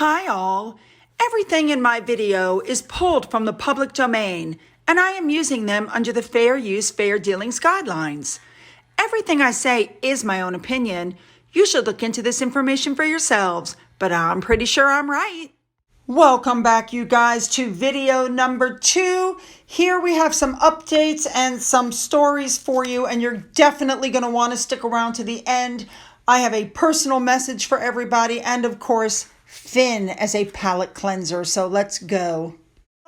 Hi all! Everything in my video is pulled from the public domain, and I am using them under the Fair Use, Fair Dealings guidelines. Everything I say is my own opinion. You should look into this information for yourselves, but I'm pretty sure I'm right. Welcome back, you guys, to video number 2. Here we have some updates and some stories for you, and you're definitely going to want to stick around to the end. I have a personal message for everybody, and of course, Finn as a palate cleanser. So let's go.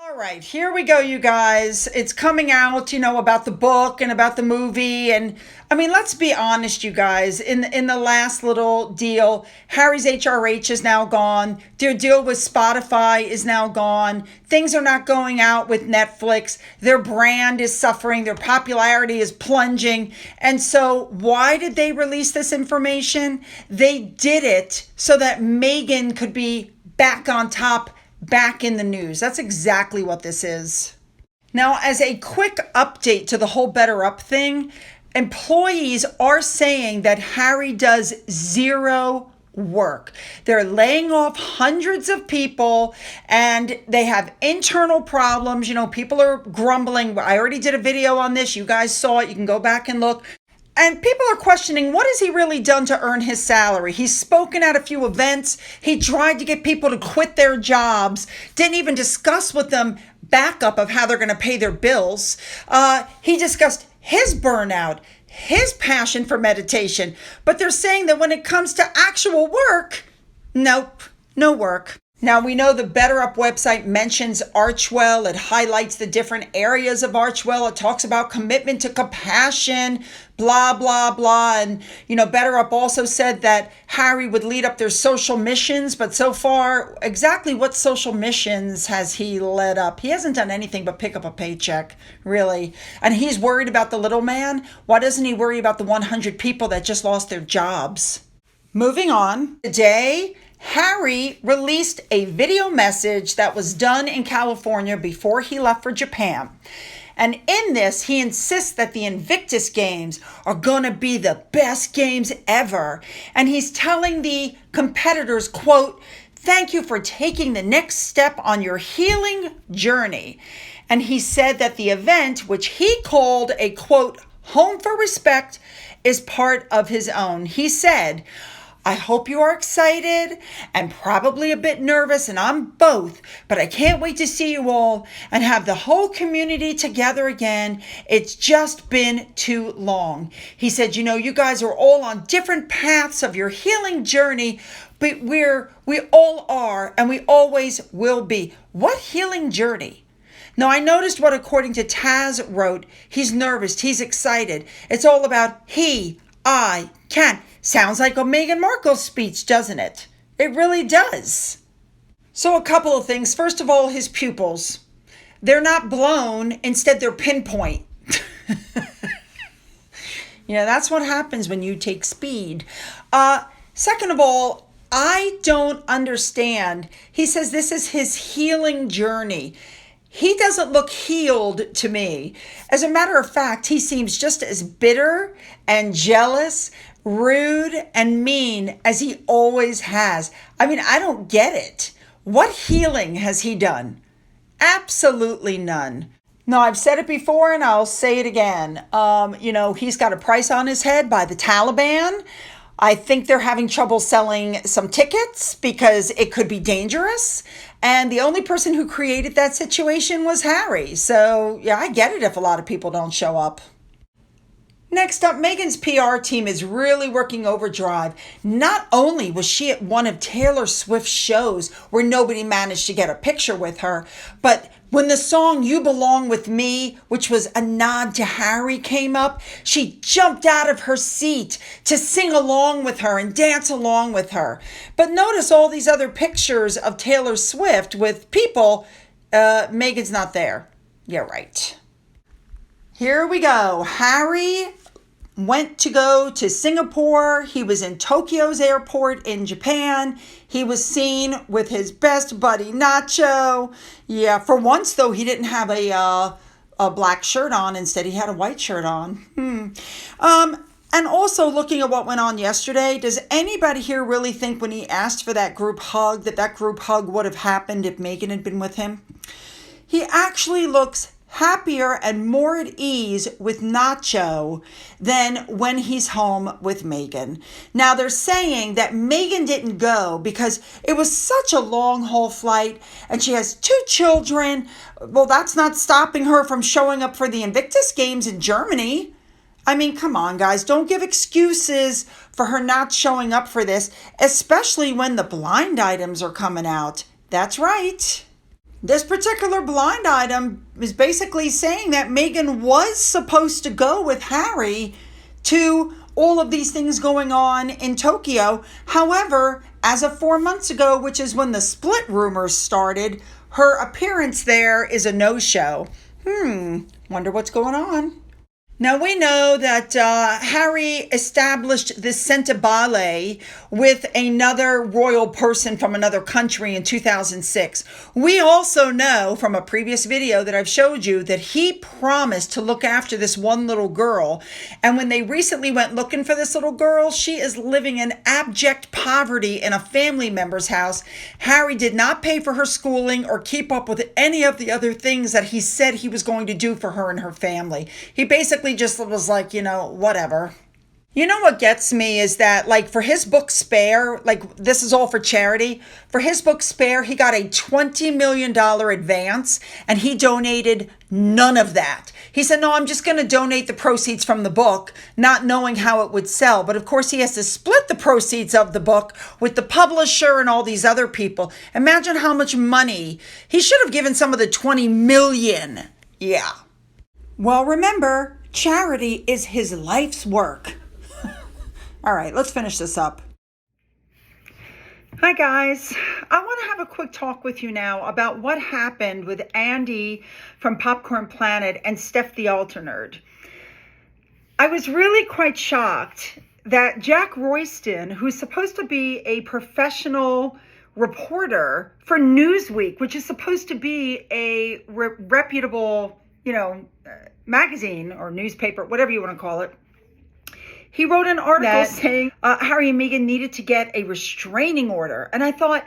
All right, here we go, you guys. It's coming out, about the book and about the movie. And I mean, let's be honest, you guys. In the last little deal, Harry's HRH is now gone. Their deal with Spotify is now gone. Things are not going out with Netflix. Their brand is suffering. Their popularity is plunging. And so why did they release this information? They did it so that Meghan could be back on top, back in the news. That's exactly what this is. Now, as a quick update to the whole Better Up thing, employees are saying that Harry does zero work. They're laying off hundreds of people and they have internal problems. People are grumbling. I already did a video on this. You guys saw it. You can go back and look. And people are questioning, what has he really done to earn his salary? He's spoken at a few events. He tried to get people to quit their jobs. Didn't even discuss with them backup of how they're going to pay their bills. He discussed his burnout, his passion for meditation. But they're saying that when it comes to actual work, nope, no work. Now, we know the Better Up website mentions Archwell. It highlights the different areas of Archwell. It talks about commitment to compassion, blah, blah, blah. And, Better Up also said that Harry would lead up their social missions. But so far, exactly what social missions has he led up? He hasn't done anything but pick up a paycheck, really. And he's worried about the little man. Why doesn't he worry about the 100 people that just lost their jobs? Moving on. Today, Harry released a video message that was done in California before he left for Japan. And in this, he insists that the Invictus games are going to be the best games ever. And he's telling the competitors, quote, "Thank you for taking the next step on your healing journey." And he said that the event, which he called a, quote, "home for respect," is part of his own. He said, "I hope you are excited and probably a bit nervous, and I'm both, but I can't wait to see you all and have the whole community together again. It's just been too long." He said, you guys are all on different paths of your healing journey, but we all are and we always will be. What healing journey? Now, I noticed what, according to Taz wrote, he's nervous, he's excited. It's all about I can. Sounds like a Meghan Markle speech, doesn't it? It really does. So a couple of things. First of all, his pupils. They're not blown. Instead, they're pinpoint. That's what happens when you take speed. Second of all, I don't understand. He says this is his healing journey. He doesn't look healed to me. As a matter of fact, he seems just as bitter and jealous, rude and mean as he always has. I mean, I don't get it. What healing has he done? Absolutely none. Now, I've said it before and I'll say it again. He's got a price on his head by the Taliban. I think they're having trouble selling some tickets because it could be dangerous. And the only person who created that situation was Harry. So, yeah, I get it if a lot of people don't show up. Next up, Meghan's PR team is really working overdrive. Not only was she at one of Taylor Swift's shows where nobody managed to get a picture with her, but when the song "You Belong With Me," which was a nod to Harry, came up, she jumped out of her seat to sing along with her and dance along with her. But notice all these other pictures of Taylor Swift with people. Meghan's not there. Yeah, right. Here we go. Harry went to go to Singapore. He was in Tokyo's airport in Japan. He was seen with his best buddy, Nacho. Yeah, for once, though, he didn't have a black shirt on. Instead, he had a white shirt on. And also looking at what went on yesterday, does anybody here really think when he asked for that group hug that group hug would have happened if Megan had been with him? He actually looks happier and more at ease with Nacho than when he's home with Megan. Now they're saying that Megan didn't go because it was such a long haul flight and she has 2 children. Well, that's not stopping her from showing up for the Invictus games in Germany. I mean, come on, guys. Don't give excuses for her not showing up for this, especially when the blind items are coming out. That's right. This particular blind item is basically saying that Megan was supposed to go with Harry to all of these things going on in Tokyo. However, as of 4 months ago, which is when the split rumors started, her appearance there is a no-show. Wonder what's going on. Now, we know that Harry established this Centabale with another royal person from another country in 2006. We also know from a previous video that I've showed you that he promised to look after this one little girl. And when they recently went looking for this little girl, she is living in abject poverty in a family member's house. Harry did not pay for her schooling or keep up with any of the other things that he said he was going to do for her and her family. He basically just was like, whatever. You know what gets me is that, like, for his book Spare, like, this is all for charity. For his book Spare, he got a $20 million advance and he donated none of that. He said, no, I'm just going to donate the proceeds from the book, not knowing how it would sell. But of course, he has to split the proceeds of the book with the publisher and all these other people. Imagine how much money. He should have given some of the 20 million. Yeah. Well, remember, charity is his life's work. All right, let's finish this up. Hi, guys. I want to have a quick talk with you now about what happened with Andy from Popcorn Planet and Steph the Alternerd. I was really quite shocked that Jack Royston, who's supposed to be a professional reporter for Newsweek, which is supposed to be a reputable magazine or newspaper, whatever you want to call it. He wrote an article saying Harry and Meghan needed to get a restraining order. And I thought,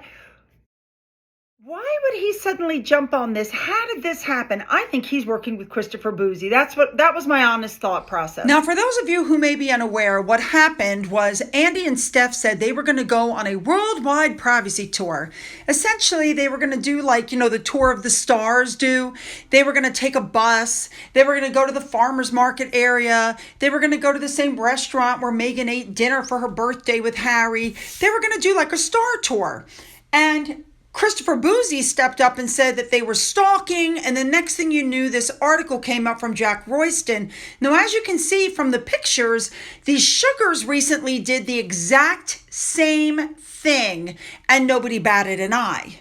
why would he suddenly jump on this? How did this happen? I think he's working with Christopher Boozy. That was my honest thought process. Now, for those of you who may be unaware, what happened was Andy and Steph said they were going to go on a worldwide privacy tour. Essentially, they were going to do like, the tour of the stars do. They were going to take a bus. They were going to go to the farmer's market area. They were going to go to the same restaurant where Meghan ate dinner for her birthday with Harry. They were going to do like a star tour. And Christopher Boozy stepped up and said that they were stalking, and the next thing you knew, this article came up from Jack Royston. Now, as you can see from the pictures, these sugars recently did the exact same thing, and nobody batted an eye.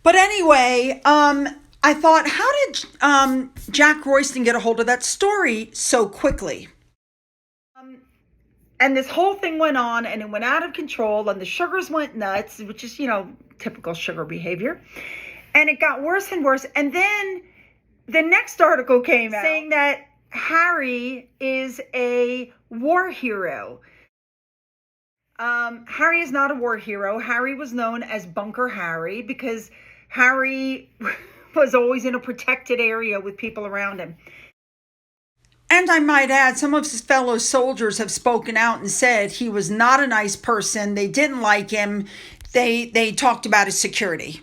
But anyway, I thought, how did Jack Royston get a hold of that story so quickly? And this whole thing went on, and it went out of control, and the sugars went nuts, which is, typical sugar behavior. And it got worse and worse. And then the next article came out saying that Harry is a war hero. Harry is not a war hero. Harry was known as Bunker Harry because Harry was always in a protected area with people around him. And I might add, some of his fellow soldiers have spoken out and said he was not a nice person. They didn't like him. They talked about his security.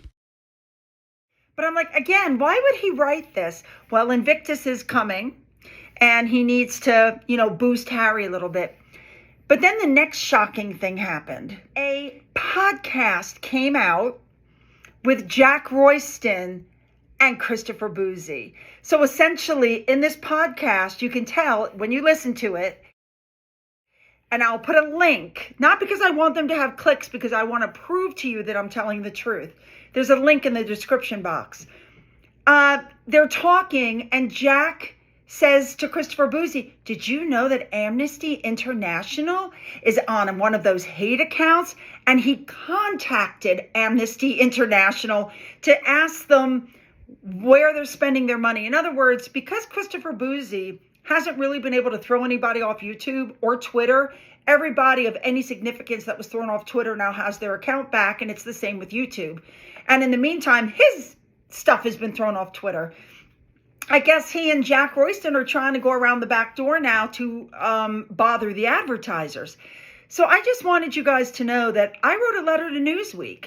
But I'm like, again, why would he write this? Well, Invictus is coming and he needs to, boost Harry a little bit. But then the next shocking thing happened. A podcast came out with Jack Royston and Christopher Boozy. So essentially in this podcast, you can tell when you listen to it, and I'll put a link, not because I want them to have clicks, because I want to prove to you that I'm telling the truth. There's a link in the description box. They're talking, and Jack says to Christopher Boozy, did you know that Amnesty International is on one of those hate accounts? And he contacted Amnesty International to ask them where they're spending their money. In other words, because Christopher Boozy hasn't really been able to throw anybody off YouTube or Twitter. Everybody of any significance that was thrown off Twitter now has their account back, and it's the same with YouTube. And in the meantime, his stuff has been thrown off Twitter. I guess he and Jack Royston are trying to go around the back door now to bother the advertisers. So I just wanted you guys to know that I wrote a letter to Newsweek,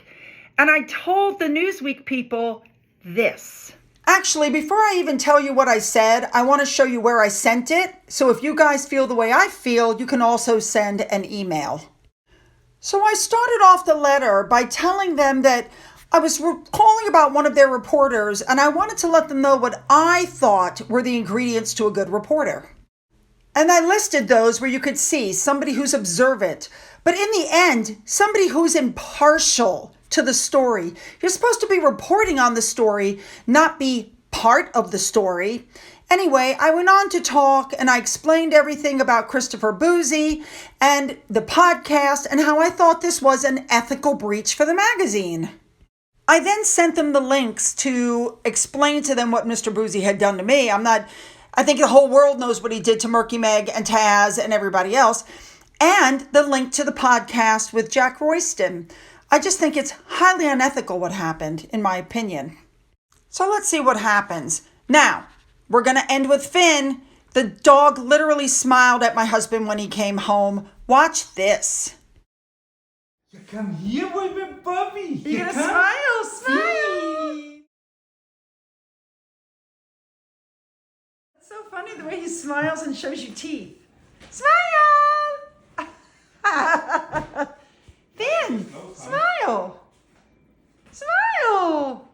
and I told the Newsweek people this. Actually, before I even tell you what I said, I want to show you where I sent it. So if you guys feel the way I feel, you can also send an email. So I started off the letter by telling them that I was calling about one of their reporters, and I wanted to let them know what I thought were the ingredients to a good reporter. And I listed those where you could see somebody who's observant, but in the end, somebody who's impartial to the story. You're supposed to be reporting on the story, not be part of the story. Anyway, I went on to talk and I explained everything about Christopher Boozy and the podcast and how I thought this was an ethical breach for the magazine. I then sent them the links to explain to them what Mr. Boozy had done to me. I think the whole world knows what he did to Murky Meg and Taz and everybody else. And the link to the podcast with Jack Royston. I just think it's highly unethical what happened, in my opinion. So let's see what happens. Now, we're going to end with Finn. The dog literally smiled at my husband when he came home. Watch this. You come here with me, Bobby. You're going to smile, smile. It's so funny the way he smiles and shows you teeth. Smile! Finn, smile. Smile.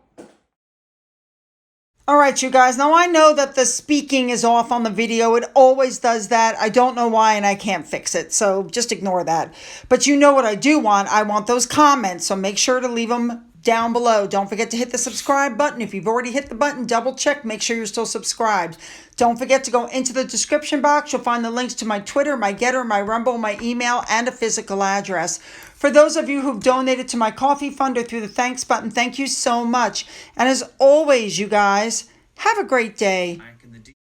All right, you guys. Now, I know that the speaking is off on the video. It always does that. I don't know why, and I can't fix it. So just ignore that. But you know what I do want? I want those comments. So make sure to leave them down below. Don't forget to hit the subscribe button. If you've already hit the button, double check. Make sure you're still subscribed. Don't forget to go into the description box. You'll find the links to my Twitter, my Getter, my Rumble, my email, and a physical address. For those of you who've donated to my coffee fund or through the thanks button, thank you so much. And as always, you guys, have a great day.